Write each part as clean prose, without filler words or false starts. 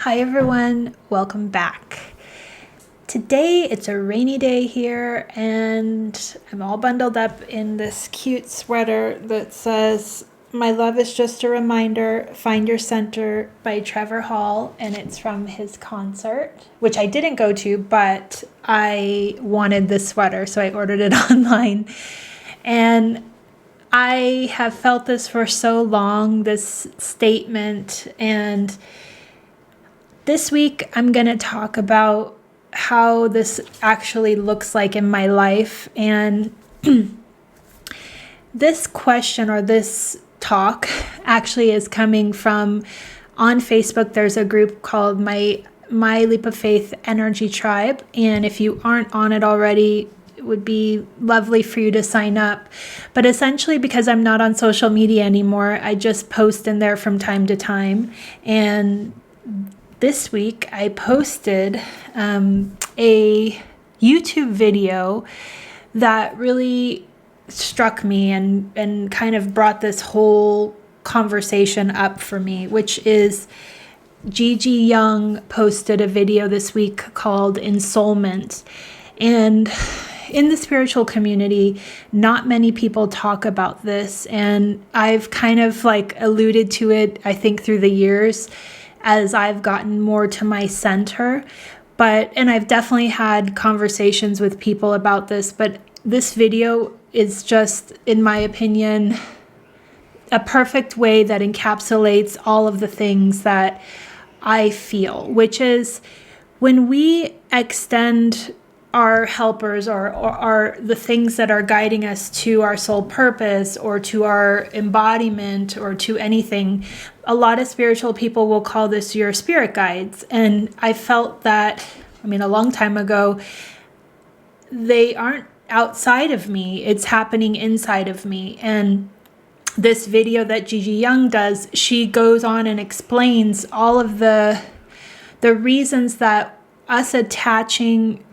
Hi everyone, welcome back. Today it's a rainy day here and I'm all bundled up in this cute sweater that says, "My love is just a reminder, find your center" by Trevor Hall, and it's from his concert, which I didn't go to, but I wanted this sweater, so I ordered it online. And I have felt this for so long, this statement, and this week, I'm going to talk about how this actually looks like in my life. And this question or this talk actually is coming from, on Facebook, there's a group called My Leap of Faith Energy Tribe. And if you aren't on it already, it would be lovely for you to sign up. But essentially, because I'm not on social media anymore, I just post in there from time to time. And this week, I posted a YouTube video that really struck me and kind of brought this whole conversation up for me, which is Gigi posted a video this week called Ensoulment. And in the spiritual community, not many people talk about this. And I've kind of alluded to it, I think, through the years, as I've gotten more to my center. And I've definitely had conversations with people about this, but this video is just, in my opinion, a perfect way that encapsulates all of the things that I feel, which is when we extend our helpers or the things that are guiding us to our soul purpose or to our embodiment or to anything. A lot of spiritual people will call this your spirit guides. And I felt that, a long time ago, they aren't outside of me. It's happening inside of me. And this video that Gigi does, she goes on and explains all of the reasons that us attaching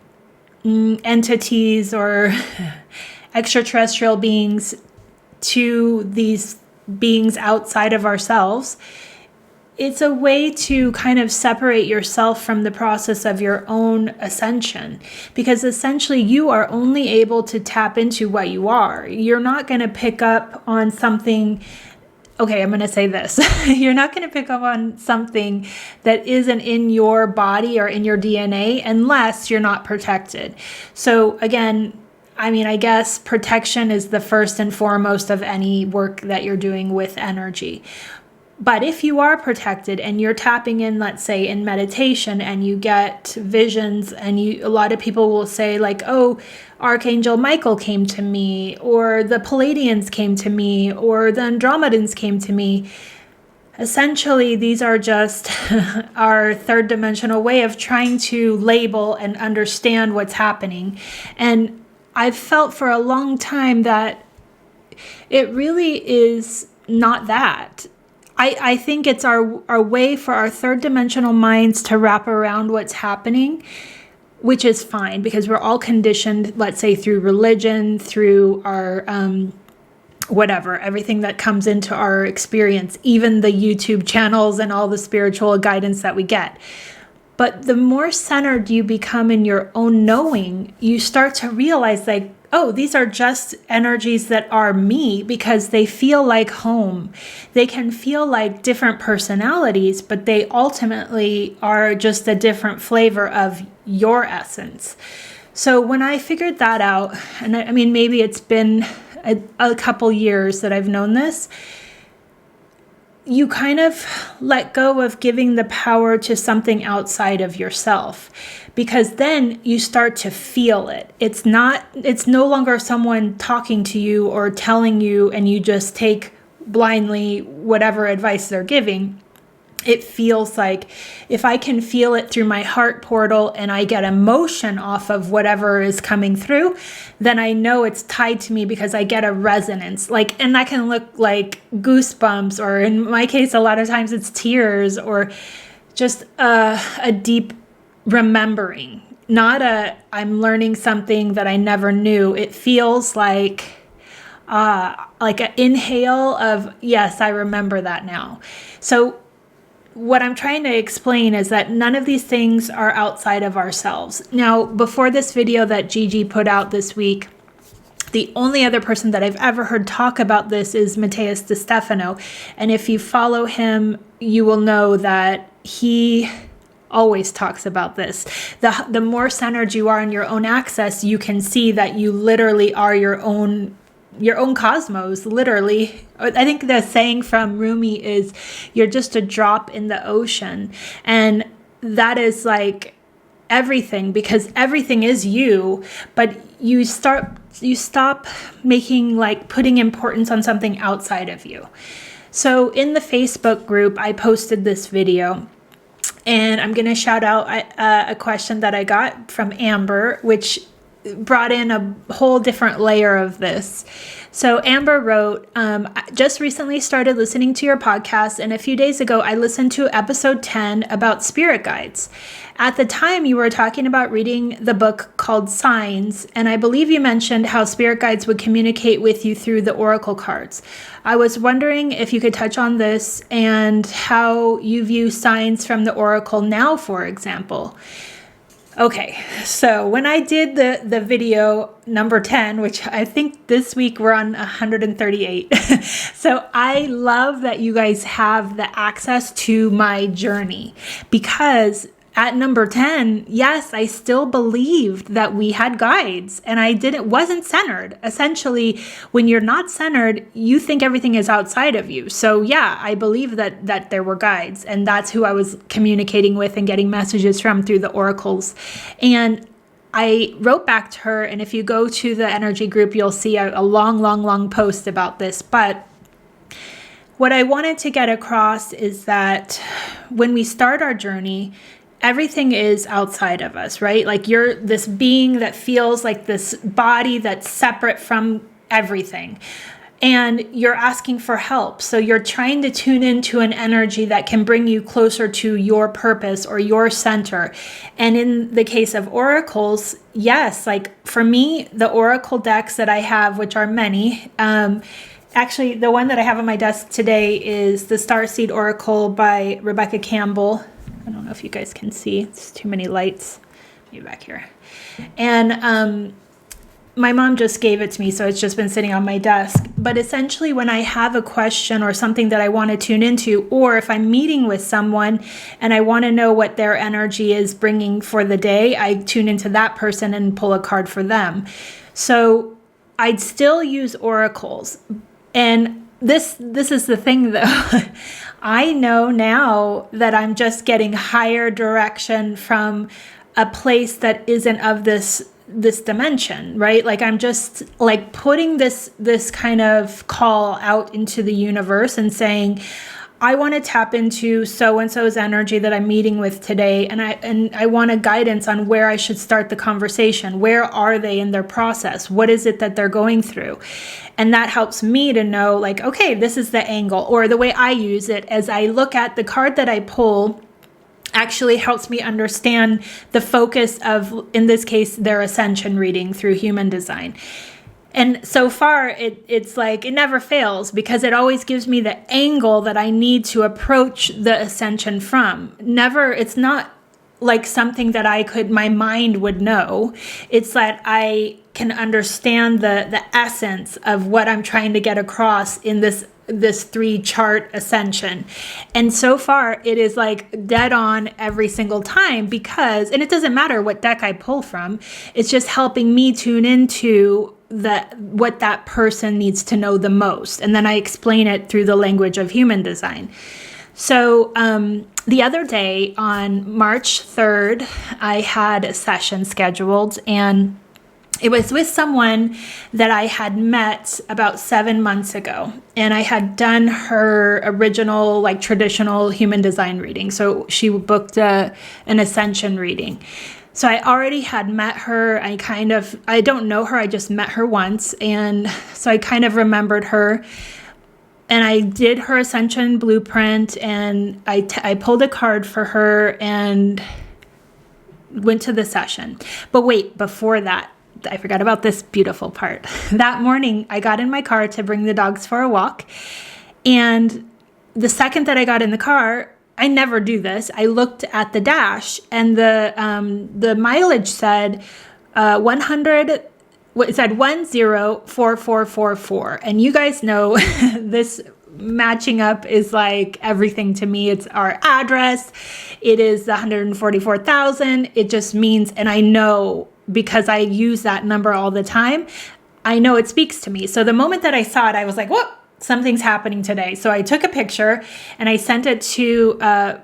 entities or extraterrestrial beings to these beings outside of ourselves, it's a way to kind of separate yourself from the process of your own ascension, because essentially you are only able to tap into what you are. You're not going to pick up on something. Okay, I'm going to say this. You're not going to pick up on something that isn't in your body or in your DNA unless you're not protected. So again, I guess protection is the first and foremost of any work that you're doing with energy. But if you are protected and you're tapping in, let's say in meditation, and you get visions, and a lot of people will say oh, Archangel Michael came to me, or the Palladians came to me, or the Andromedans came to me. Essentially, these are just our third dimensional way of trying to label and understand what's happening. And I've felt for a long time that it really is not that. I think it's our way for our third dimensional minds to wrap around what's happening, which is fine because we're all conditioned, let's say through religion, through our whatever, everything that comes into our experience, even the YouTube channels and all the spiritual guidance that we get. But the more centered you become in your own knowing, you start to realize oh, these are just energies that are me, because they feel like home. They can feel like different personalities, but they ultimately are just a different flavor of your essence. So when I figured that out, and maybe it's been a couple years that I've known this, you kind of let go of giving the power to something outside of yourself, because then you start to feel it. It's no longer someone talking to you or telling you and you just take blindly whatever advice they're giving. It feels like if I can feel it through my heart portal and I get emotion off of whatever is coming through, then I know it's tied to me because I get a resonance. And that can look like goosebumps, or in my case, a lot of times it's tears, or just a deep remembering. Not I'm learning something that I never knew. It feels like an inhale of, yes, I remember that now. So what I'm trying to explain is that none of these things are outside of ourselves. Now, before this video that Gigi put out this week, the only other person that I've ever heard talk about this is Matías de Stefano. And if you follow him, you will know that he always talks about this. The more centered you are in your own access, you can see that you literally are your own cosmos, literally. I think the saying from Rumi is, you're just a drop in the ocean. And that is like everything, because everything is you, but you stop making, like, putting importance on something outside of you. So in the Facebook group, I posted this video, and I'm going to shout out a question that I got from Amber, which brought in a whole different layer of this. So Amber wrote, I just recently started listening to your podcast, and a few days ago I listened to episode 10 about spirit guides. At the time, you were talking about reading the book called Signs, and I believe you mentioned how spirit guides would communicate with you through the oracle cards. I was wondering if you could touch on this and how you view signs from the oracle now, for example. Okay, so when I did the video number 10, which I think this week we're on 138. So I love that you guys have the access to my journey, because at number 10, yes, I still believed that we had guides, and wasn't centered. Essentially, when you're not centered, you think everything is outside of you. So yeah, I believe that there were guides, and that's who I was communicating with and getting messages from through the oracles. And I wrote back to her, and if you go to the energy group, you'll see a long post about this. But what I wanted to get across is that when we start our journey, everything is outside of us, right? Like, you're this being that feels like this body that's separate from everything. And you're asking for help. So you're trying to tune into an energy that can bring you closer to your purpose or your center. And in the case of oracles, yes, like for me, the oracle decks that I have, which are many, actually, the one that I have on my desk today is the Starseed Oracle by Rebecca Campbell. I don't know if you guys can see. It's too many lights. Maybe back here. And my mom just gave it to me, so it's just been sitting on my desk. But essentially, when I have a question or something that I want to tune into, or if I'm meeting with someone and I want to know what their energy is bringing for the day, I tune into that person and pull a card for them. So I'd still use oracles. And this is the thing, though. I know now that I'm just getting higher direction from a place that isn't of this dimension, right? Like, I'm just like putting this kind of call out into the universe and saying, I want to tap into so-and-so's energy that I'm meeting with today. And I want a guidance on where I should start the conversation. Where are they in their process? What is it that they're going through? And that helps me to know, like, okay, this is the angle. Or the way I use it, as I look at the card that I pull, actually helps me understand the focus of, in this case, their ascension reading through human design. And so far, it's like it never fails, because it always gives me the angle that I need to approach the ascension from. It's not like something that my mind would know. It's that I can understand the essence of what I'm trying to get across in this 3-chart ascension. And so far, it is like dead on every single time, because, and it doesn't matter what deck I pull from, it's just helping me tune into what that person needs to know the most. And then I explain it through the language of human design. So the other day on March 3rd, I had a session scheduled, and it was with someone that I had met about 7 months ago, and I had done her original, like, traditional human design reading. So she booked an ascension reading. So I already had met her. I don't know her. I just met her once. And so I kind of remembered her, and I did her ascension blueprint, and I pulled a card for her and went to the session. But wait, before that, I forgot about this beautiful part. That morning, I got in my car to bring the dogs for a walk. And the second that I got in the car, I never do this. I looked at the dash, and the mileage said 100. It said 104444, and you guys know this matching up is like everything to me. It's our address. It is the 144,000. It just means, and I know because I use that number all the time, I know it speaks to me. So the moment that I saw it, I was like, whoa, something's happening today. So I took a picture and I sent it to the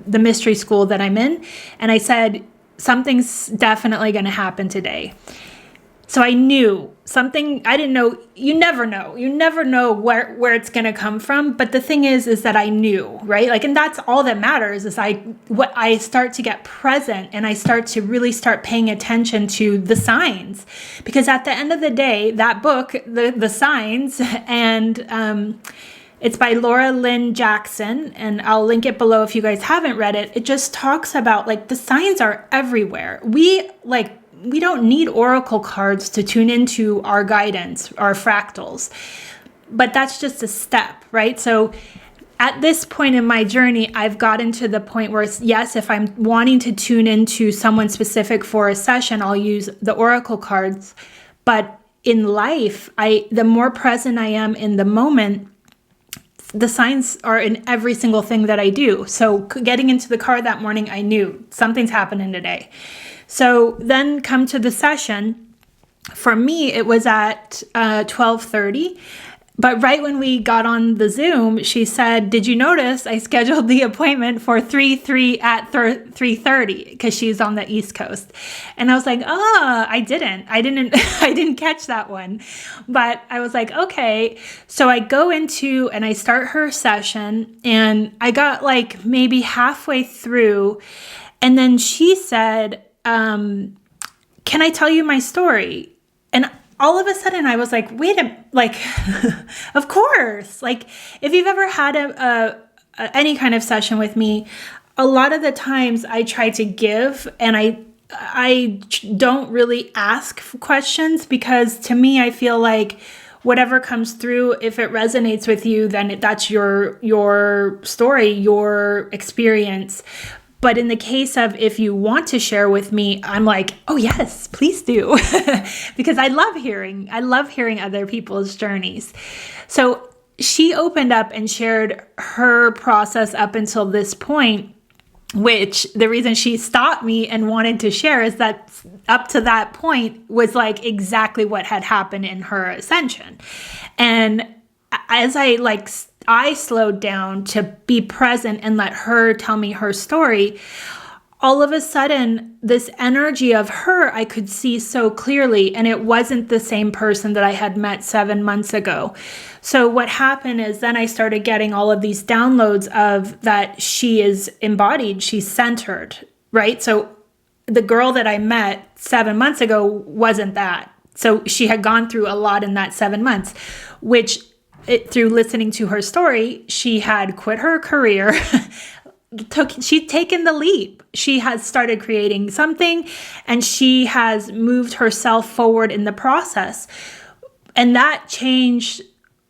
mystery school that I'm in. And I said, something's definitely going to happen today. So I knew something. I didn't know. You never know where it's going to come from. But the thing is that I knew, right? Like, and that's all that matters is I start to get present, and I start to really start paying attention to the signs, because at the end of the day, that book, the signs, and it's by Lynn Jackson, and I'll link it below if you guys haven't read it. It just talks about like the signs are everywhere. We don't need oracle cards to tune into our guidance, our fractals, but that's just a step, right? So at this point in my journey, I've gotten to the point where, yes, if I'm wanting to tune into someone specific for a session, I'll use the oracle cards. But in life, the more present I am in the moment, the signs are in every single thing that I do. So getting into the car that morning, I knew something's happening today. So then come to the session. For me, it was at 12:30. But right when we got on the Zoom, she said, did you notice I scheduled the appointment for 3 at 3:30 because she's on the East Coast. And I was like, I didn't catch that one. But I was like, okay. So I go into and I start her session, and I got like maybe halfway through. And then she said, can I tell you my story? And all of a sudden I was like, wait a, like, of course. Like, if you've ever had any kind of session with me, a lot of the times I try to give, and I don't really ask questions, because to me, I feel like whatever comes through, if it resonates with you, then that's your story, your experience. But in the case of if you want to share with me, I'm like, oh yes, please do. Because I love hearing other people's journeys. So she opened up and shared her process up until this point, which the reason she stopped me and wanted to share is that up to that point was like exactly what had happened in her ascension. And as I slowed down to be present and let her tell me her story, all of a sudden, this energy of her I could see so clearly, and it wasn't the same person that I had met 7 months ago. So what happened is then I started getting all of these downloads of that she is embodied, she's centered, right? So the girl that I met 7 months ago wasn't that. So she had gone through a lot in that 7 months, which through listening to her story, she had quit her career. She'd taken the leap. She has started creating something, and she has moved herself forward in the process. And that changed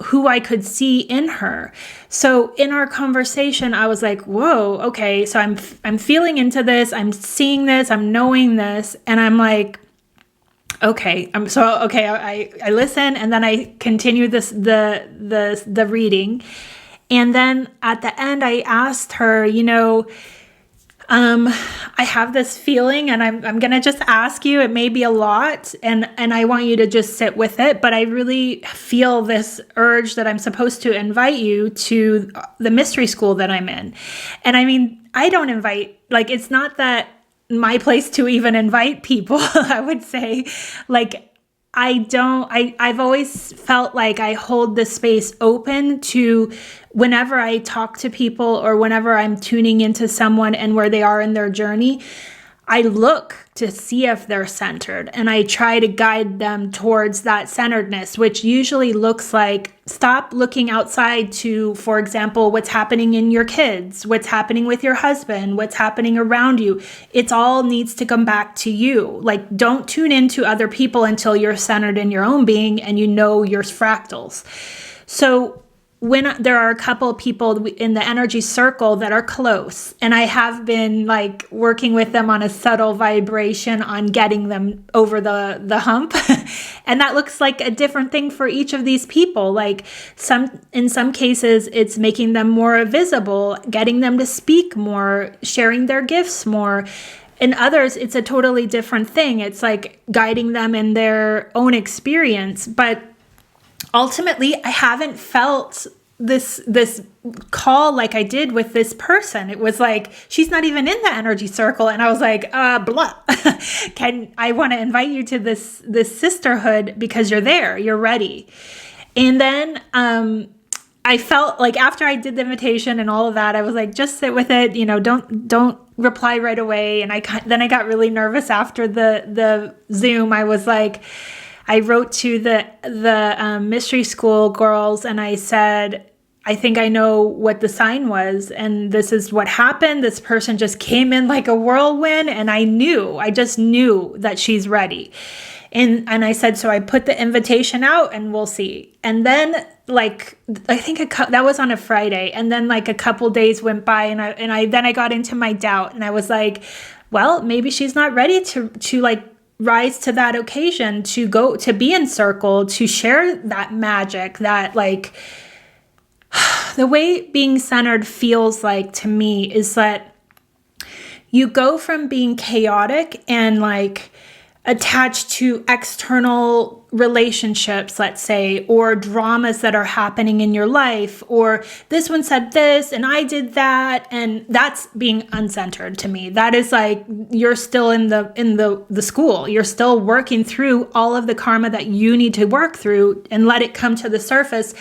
who I could see in her. So in our conversation, I was like, whoa, okay. So I'm feeling into this. I'm seeing this. I'm knowing this. And I'm like, okay. I listen, and then I continue the reading. And then at the end, I asked her, I have this feeling, and I'm going to just ask you, it may be a lot, and I want you to just sit with it. But I really feel this urge that I'm supposed to invite you to the mystery school that I'm in. And I mean, I don't invite, like, it's not that my place to even invite people. I would say, like, I've always felt like I hold the space open to whenever I talk to people or whenever I'm tuning into someone and where they are in their journey, I look to see if they're centered, and I try to guide them towards that centeredness, which usually looks like stop looking outside to, for example, what's happening in your kids, what's happening with your husband, what's happening around you. It all needs to come back to you. Like, don't tune into other people until you're centered in your own being and you know your fractals. So when there are a couple of people in the energy circle that are close, and I have been like working with them on a subtle vibration on getting them over the hump. And that looks like a different thing for each of these people. Like in some cases, it's making them more visible, getting them to speak more, sharing their gifts more. In others, it's a totally different thing. It's like guiding them in their own experience. But ultimately, I haven't felt this call like I did with this person. It was like, she's not even in the energy circle. And I was like, blah. I want to invite you to this sisterhood because you're there, you're ready. And then I felt like after I did the invitation and all of that, I was like, just sit with it, don't reply right away. And then I got really nervous after the Zoom. I was like, I wrote to the mystery school girls and I said, I think I know what the sign was, and this is what happened. This person just came in like a whirlwind, and I just knew that she's ready. And I said, so I put the invitation out and we'll see. And then like, I think that was on a Friday. And then like a couple days went by and I got into my doubt, and I was like, well, maybe she's not ready to like rise to that occasion, to go, to be encircled, to share that magic, that like, the way being centered feels like to me is that you go from being chaotic and like attached to external relationships, let's say, or dramas that are happening in your life, or this one said this and I did that, and that's being uncentered to me. That is like you're still in the school. You're still working through all of the karma that you need to work through and let it come to the surface,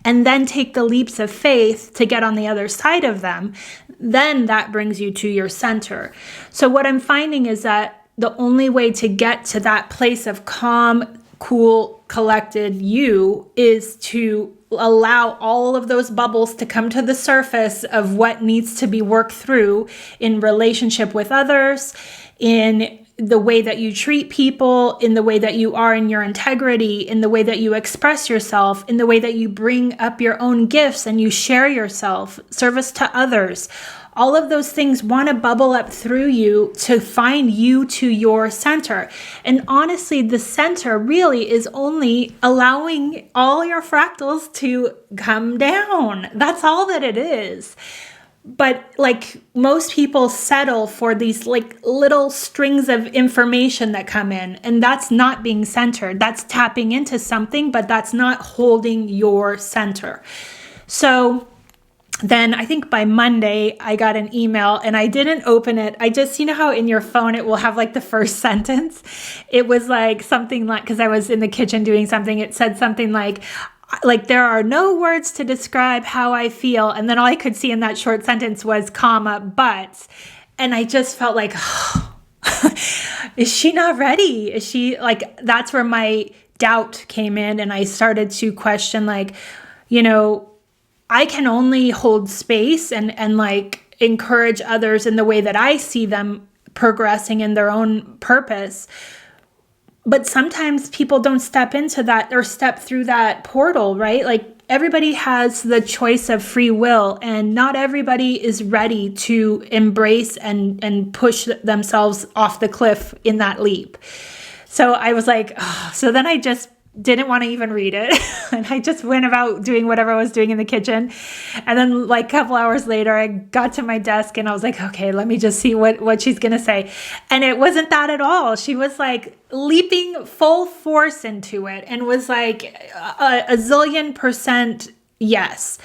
and then take the leaps of faith to get on the other side of them. Then that brings you to your center. So what I'm finding is that the only way to get to that place of calm, cool, collected you is to allow all of those bubbles to come to the surface of what needs to be worked through in relationship with others, in the way that you treat people, in the way that you are in your integrity, in the way that you express yourself, in the way that you bring up your own gifts and you share yourself, service to others. All of those things want to bubble up through you to find you to your center. And honestly, the center really is only allowing all your fractals to come down. That's all that it is. But like most people settle for these like little strings of information that come in, and that's not being centered. That's tapping into something, but that's not holding your center. So then I think by Monday, I got an email and I didn't open it. I just, how in your phone, it will have like the first sentence. It was like something like, because I was in the kitchen doing something, it said something like, there are no words to describe how I feel. And then all I could see in that short sentence was comma, but, and I just felt like, oh, is she not ready? Is she like, that's where my doubt came in. And I started to question like, I can only hold space and like encourage others in the way that I see them progressing in their own purpose. But sometimes people don't step into that or step through that portal, right? Like everybody has the choice of free will, and not everybody is ready to embrace and push themselves off the cliff in that leap. So I was like, oh. So then I just didn't want to even read it. And I just went about doing whatever I was doing in the kitchen. And then like a couple hours later, I got to my desk and I was like, okay, let me just see what she's going to say. And it wasn't that at all. She was like leaping full force into it and was like a zillion % yes.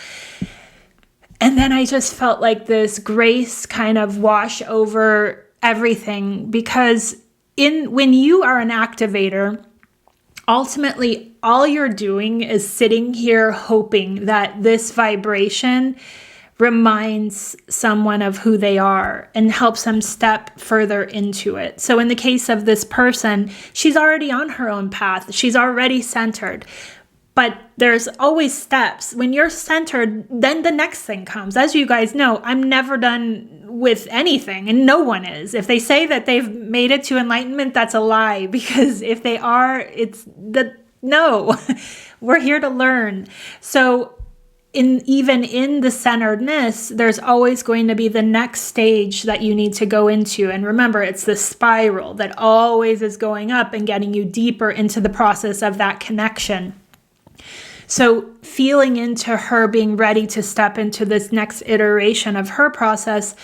And then I just felt like this grace kind of wash over everything, because when you are an activator, ultimately, all you're doing is sitting here hoping that this vibration reminds someone of who they are and helps them step further into it. So in the case of this person, she's already on her own path. She's already centered. But there's always steps. When you're centered, then the next thing comes. As you guys know, I'm never done with anything, and no one is. If they say that they've made it to enlightenment, that's a lie, because if they are, no, we're here to learn. So even in the centeredness, there's always going to be the next stage that you need to go into. And remember, it's the spiral that always is going up and getting you deeper into the process of that connection. So feeling into her being ready to step into this next iteration of her process,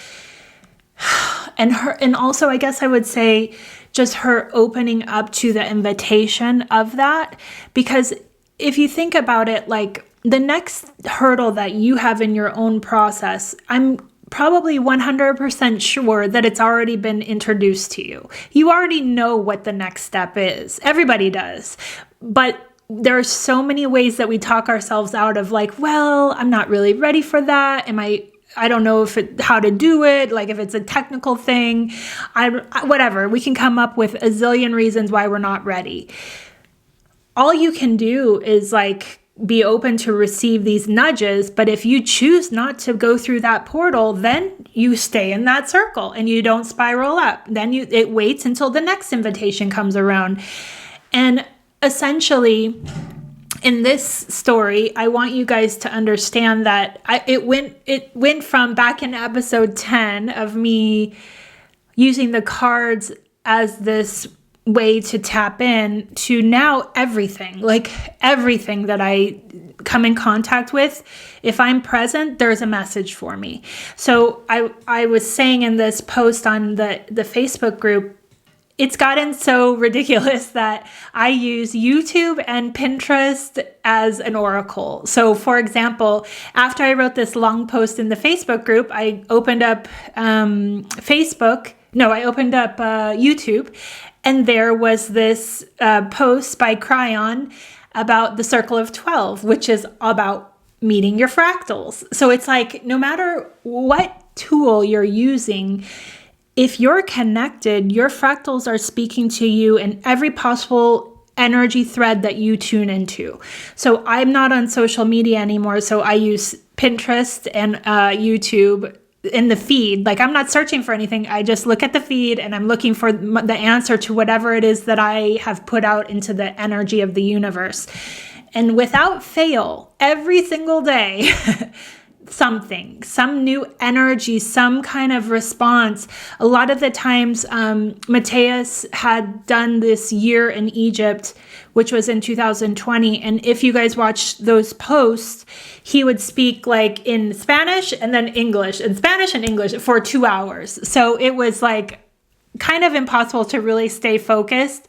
and also, I guess I would say, just her opening up to the invitation of that. Because if you think about it, like the next hurdle that you have in your own process, I'm probably 100% sure that it's already been introduced to you. You already know what the next step is. Everybody does. But there are so many ways that we talk ourselves out of, like, well, I'm not really ready for that. I don't know how to do it. Like if it's a technical thing, whatever. We can come up with a zillion reasons why we're not ready. All you can do is like be open to receive these nudges. But if you choose not to go through that portal, then you stay in that circle and you don't spiral up. Then it waits until the next invitation comes around. And essentially, in this story, I want you guys to understand that it went from back in episode 10 of me using the cards as this way to tap in to now everything that I come in contact with. If I'm present, there's a message for me. So I was saying in this post on the Facebook group, it's gotten so ridiculous that I use YouTube and Pinterest as an oracle. So for example, after I wrote this long post in the Facebook group, I opened up YouTube, and there was this post by Cryon about the Circle of 12, which is about meeting your fractals. So it's like, no matter what tool you're using, if you're connected, your fractals are speaking to you in every possible energy thread that you tune into. So I'm not on social media anymore, so I use Pinterest and YouTube in the feed. Like I'm not searching for anything. I just look at the feed and I'm looking for the answer to whatever it is that I have put out into the energy of the universe. And without fail, every single day, some new energy, some kind of response. A lot of the times, Matías had done this year in Egypt, which was in 2020. And if you guys watch those posts, he would speak like in Spanish and then English, and Spanish and English for 2 hours. So it was like kind of impossible to really stay focused.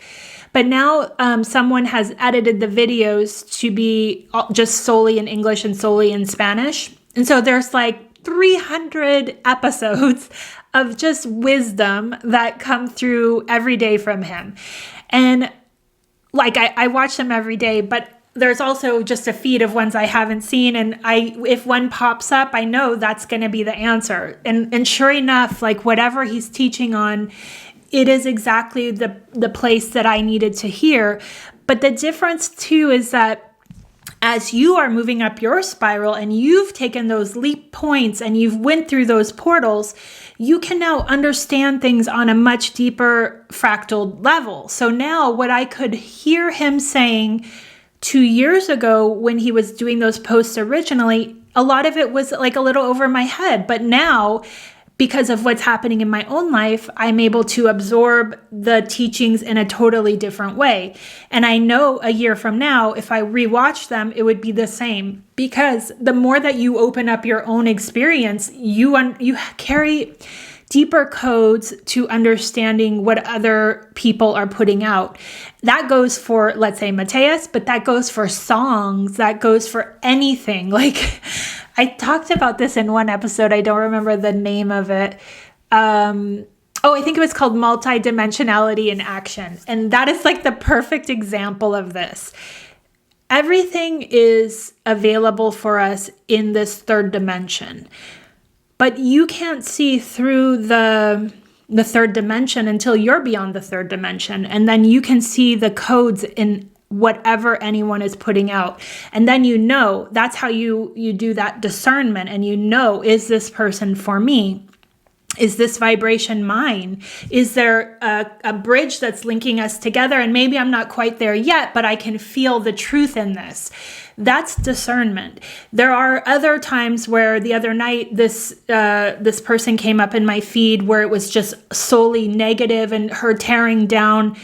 But now someone has edited the videos to be just solely in English and solely in Spanish. And so there's like 300 episodes of just wisdom that come through every day from him. And like I watch them every day, but there's also just a feed of ones I haven't seen. And if one pops up, I know that's going to be the answer. And sure enough, like whatever he's teaching on, it is exactly the place that I needed to hear. But the difference too is that as you are moving up your spiral and you've taken those leap points and you've went through those portals, you can now understand things on a much deeper fractal level. So now what I could hear him saying 2 years ago when he was doing those posts originally, a lot of it was like a little over my head. But now, because of what's happening in my own life, I'm able to absorb the teachings in a totally different way. And I know a year from now, if I rewatch them, it would be the same. Because the more that you open up your own experience, you carry deeper codes to understanding what other people are putting out. That goes for, let's say, Matías, but that goes for songs, that goes for anything. Like, I talked about this in one episode. I don't remember the name of it. I think it was called Multidimensionality in Action. And that is like the perfect example of this. Everything is available for us in this third dimension. But you can't see through the third dimension until you're beyond the third dimension. And then you can see the codes in whatever anyone is putting out. And then that's how you do that discernment. And is this person for me? Is this vibration mine? Is there a bridge that's linking us together? And maybe I'm not quite there yet, but I can feel the truth in this. That's discernment. There are other times where the other night, this person came up in my feed where it was just solely negative and her tearing down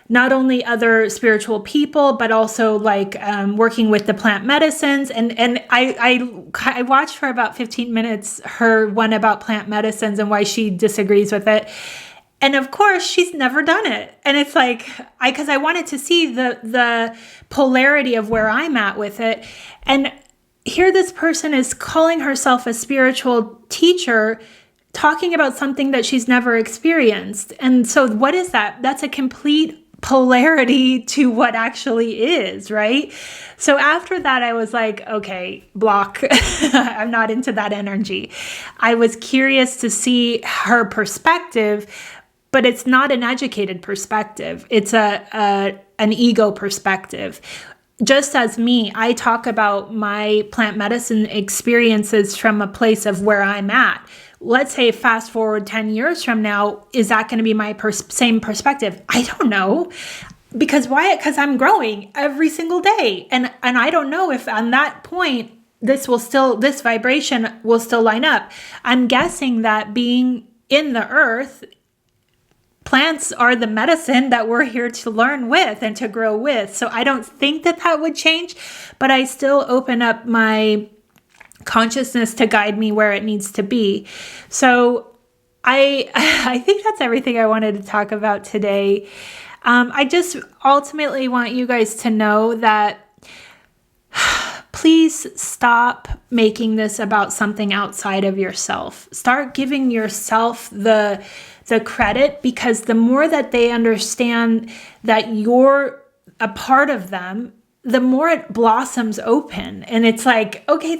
not only other spiritual people, but also like working with the plant medicines. And I watched for about 15 minutes her one about plant medicines and why she disagrees with it. And of course, she's never done it. And it's like, because I wanted to see the polarity of where I'm at with it. And here this person is calling herself a spiritual teacher, talking about something that she's never experienced. And so what is that? That's a complete polarity to what actually is, right? So after that, I was like, okay, block. I'm not into that energy. I was curious to see her perspective, but it's not an educated perspective. It's an ego perspective. Just as me, I talk about my plant medicine experiences from a place of where I'm at. Let's say fast forward 10 years from now, is that going to be my same perspective? I don't know. Because why? Because I'm growing every single day. And I don't know if on that point, this vibration will still line up. I'm guessing that being in the earth, plants are the medicine that we're here to learn with and to grow with. So I don't think that would change, but I still open up my consciousness to guide me where it needs to be. So I think that's everything I wanted to talk about today. I just ultimately want you guys to know that please stop making this about something outside of yourself. Start giving yourself the credit, because the more that they understand that you're a part of them, the more it blossoms open. And it's like, okay,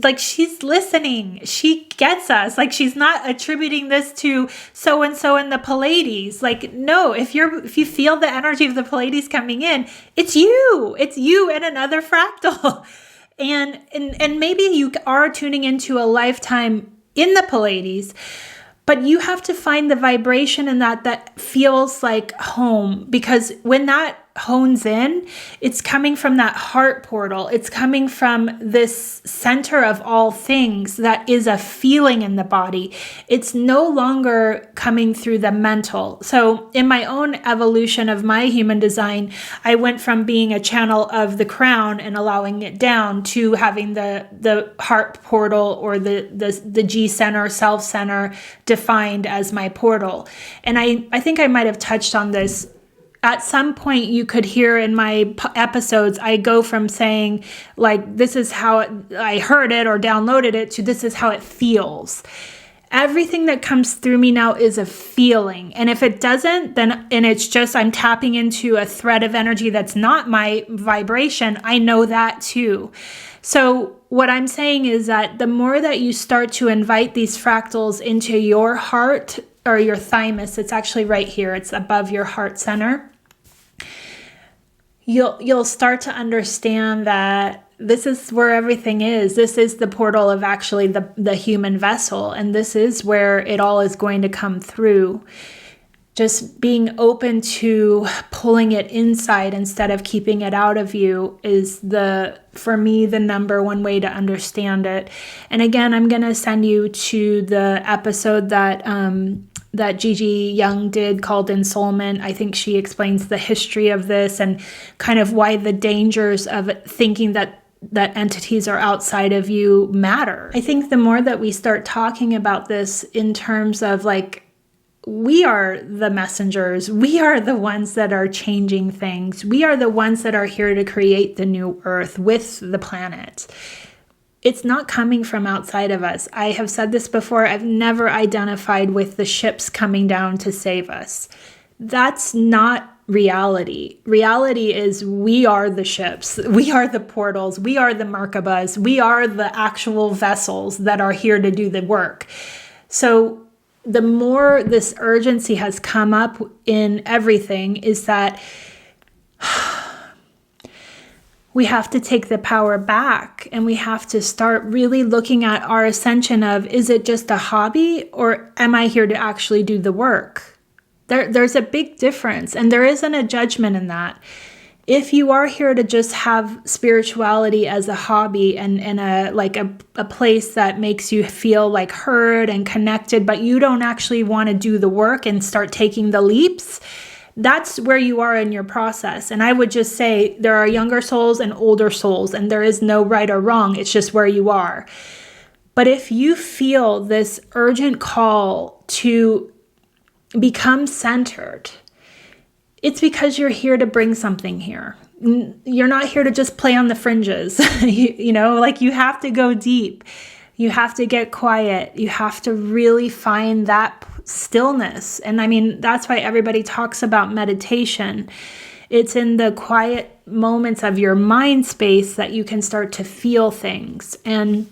like she's listening. She gets us. Like she's not attributing this to so-and-so in the Pleiades. Like, no, if you feel the energy of the Pleiades coming in, it's you and another fractal. And maybe you are tuning into a lifetime in the Pleiades, but you have to find the vibration in that feels like home, because when that hones in, it's coming from that heart portal. It's coming from this center of all things that is a feeling in the body. It's no longer coming through the mental. So in my own evolution of my human design, I went from being a channel of the crown and allowing it down to having the heart portal or the G center, self center defined as my portal. And I think I might have touched on this. At some point, you could hear in my episodes, I go from saying, like, this is how I heard it or downloaded it, to this is how it feels. Everything that comes through me now is a feeling. And if it doesn't, and it's just I'm tapping into a thread of energy that's not my vibration, I know that too. So what I'm saying is that the more that you start to invite these fractals into your heart, or your thymus, it's actually right here, it's above your heart center, you'll start to understand that this is where everything is. This is the portal of actually the human vessel, and this is where it all is going to come through. Just being open to pulling it inside instead of keeping it out of you is for me, the number one way to understand it. And again, I'm going to send you to the episode that Gigi Young did called Ensoulment. I think she explains the history of this and kind of why the dangers of thinking that entities are outside of you matter. I think the more that we start talking about this in terms of like, we are the messengers. We are the ones that are changing things. We are the ones that are here to create the new earth with the planet. It's not coming from outside of us. I have said this before. I've never identified with the ships coming down to save us. That's not reality. Reality is we are the ships. We are the portals. We are the Merkabas. We are the actual vessels that are here to do the work. So the more this urgency has come up in everything is that we have to take the power back, and we have to start really looking at our ascension of, is it just a hobby, or am I here to actually do the work? There's a big difference, and there isn't a judgment in that. If you are here to just have spirituality as a hobby and a place that makes you feel like heard and connected, but you don't actually want to do the work and start taking the leaps, that's where you are in your process. And I would just say there are younger souls and older souls, and there is no right or wrong. It's just where you are. But if you feel this urgent call to become centered, it's because you're here to bring something here. You're not here to just play on the fringes. You have to go deep. You have to get quiet. You have to really find that stillness. And I mean, that's why everybody talks about meditation. It's in the quiet moments of your mind space that you can start to feel things. And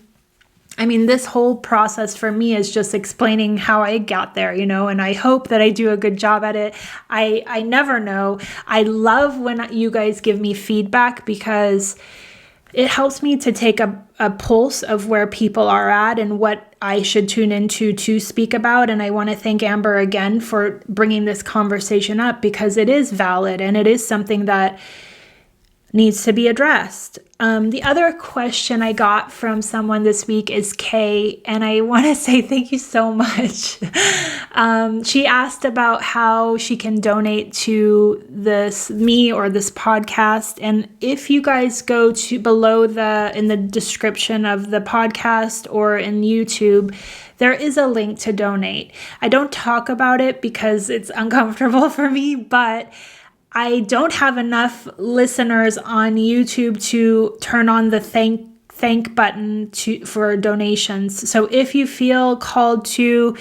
I mean, this whole process for me is just explaining how I got there, and I hope that I do a good job at it. I never know. I love when you guys give me feedback, because it helps me to take a pulse of where people are at and what I should tune into to speak about. And I want to thank Amber again for bringing this conversation up, because it is valid and it is something that needs to be addressed. The other question I got from someone this week is Kay, and I want to say thank you so much. She asked about how she can donate to me or this podcast. And if you guys go to below in the description of the podcast or in YouTube, there is a link to donate. I don't talk about it because it's uncomfortable for me, but I don't have enough listeners on YouTube to turn on the thank button for donations. So if you feel called to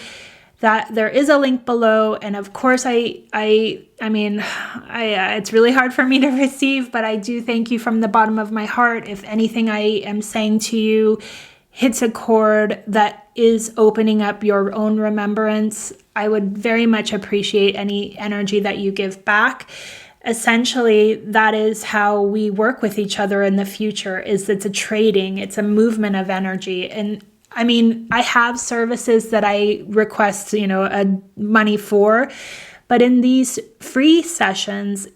that, there is a link below. And of course, I mean, it's really hard for me to receive, but I do thank you from the bottom of my heart. If anything I am saying to you hits a chord that is opening up your own remembrance, I would very much appreciate any energy that you give back. Essentially, that is how we work with each other in the future. It's a trading, it's a movement of energy. And I mean, I have services that I request, money for, but in these free sessions,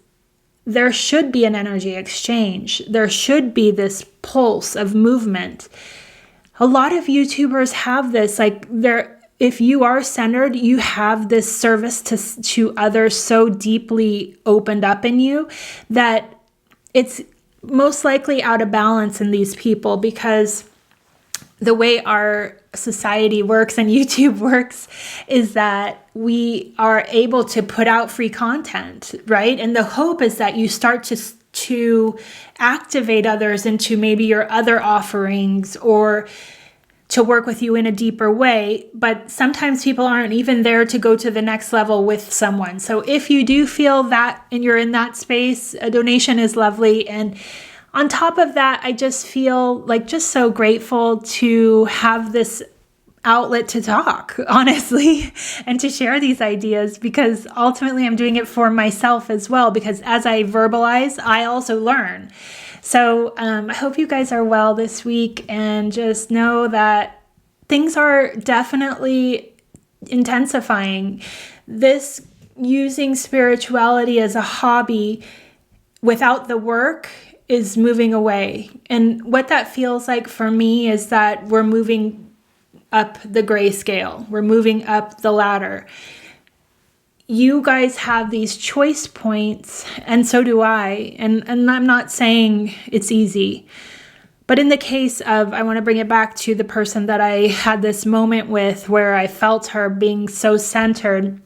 there should be an energy exchange. There should be this pulse of movement. A lot of YouTubers have this, if you are centered, you have this service to others so deeply opened up in you that it's most likely out of balance in these people, because the way our society works and YouTube works is that we are able to put out free content, right? And the hope is that you start to activate others into maybe your other offerings, or to work with you in a deeper way. But sometimes people aren't even there to go to the next level with someone. So if you do feel that and you're in that space, a donation is lovely. And on top of that, I just feel just so grateful to have this outlet to talk, honestly, and to share these ideas, because ultimately I'm doing it for myself as well, because as I verbalize, I also learn. So I hope you guys are well this week, and just know that things are definitely intensifying. This using spirituality as a hobby without the work is moving away. And what that feels like for me is that we're moving up the grayscale. We're moving up the ladder. You guys have these choice points, and so do I. And I'm not saying it's easy. But in the case of, I want to bring it back to the person that I had this moment with, where I felt her being so centered.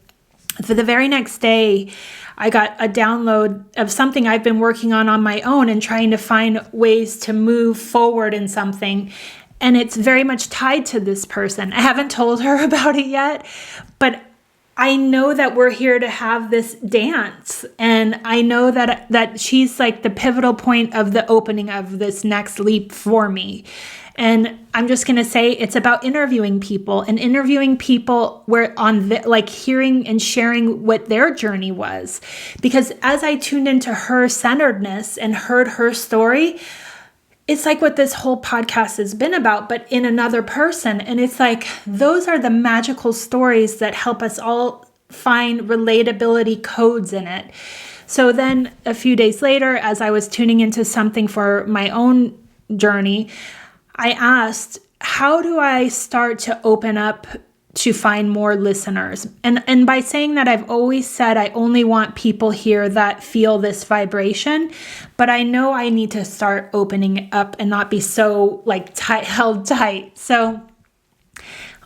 For the very next day, I got a download of something I've been working on my own and trying to find ways to move forward in something. And it's very much tied to this person. I haven't told her about it yet, but I know that we're here to have this dance. And I know that she's like the pivotal point of the opening of this next leap for me. And I'm just going to say it's about interviewing people and interviewing people where like hearing and sharing what their journey was. Because as I tuned into her centeredness and heard her story, it's like what this whole podcast has been about, but in another person. And it's like, those are the magical stories that help us all find relatability codes in it. So then a few days later, as I was tuning into something for my own journey, I asked, how do I start to open up to find more listeners? And by saying that, I've always said I only want people here that feel this vibration, but I know I need to start opening up and not be so like held tight. So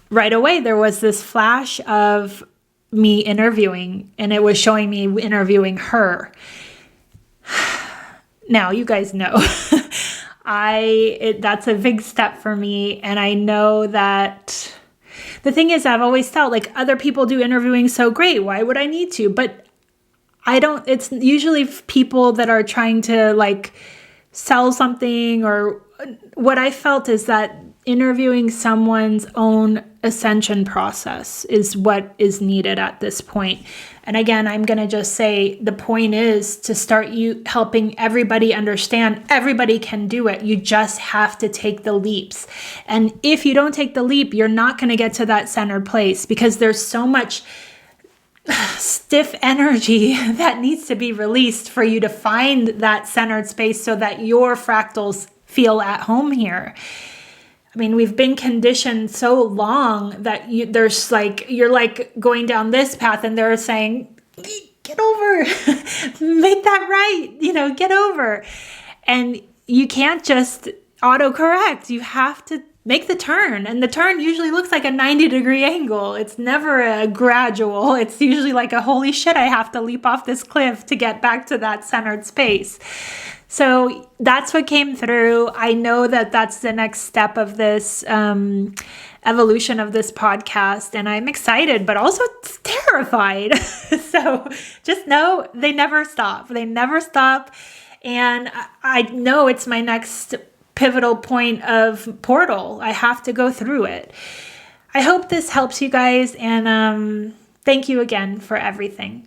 right away, there was this flash of me interviewing, and it was showing me interviewing her. Now, you guys know, that's a big step for me. And I know that the thing is, I've always felt like other people do interviewing so great. Why would I need to? But I don't, it's usually people that are trying to like sell something, or what I felt is that interviewing someone's own ascension process is what is needed at this point. And again, I'm going to just say the point is to start helping everybody understand everybody can do it. You just have to take the leaps. And if you don't take the leap, you're not going to get to that centered place, because there's so much stiff energy that needs to be released for you to find that centered space so that your fractals feel at home here. I mean, we've been conditioned so long that you're like going down this path and they're saying, get over, make that right, get over. And you can't just autocorrect. You have to make the turn. And the turn usually looks like a 90-degree angle. It's never a gradual. It's usually like a holy shit, I have to leap off this cliff to get back to that centered space. So that's what came through. I know that that's the next step of this evolution of this podcast. And I'm excited, but also terrified. So just know they never stop. They never stop. And I know it's my next pivotal point of portal. I have to go through it. I hope this helps you guys. And thank you again for everything.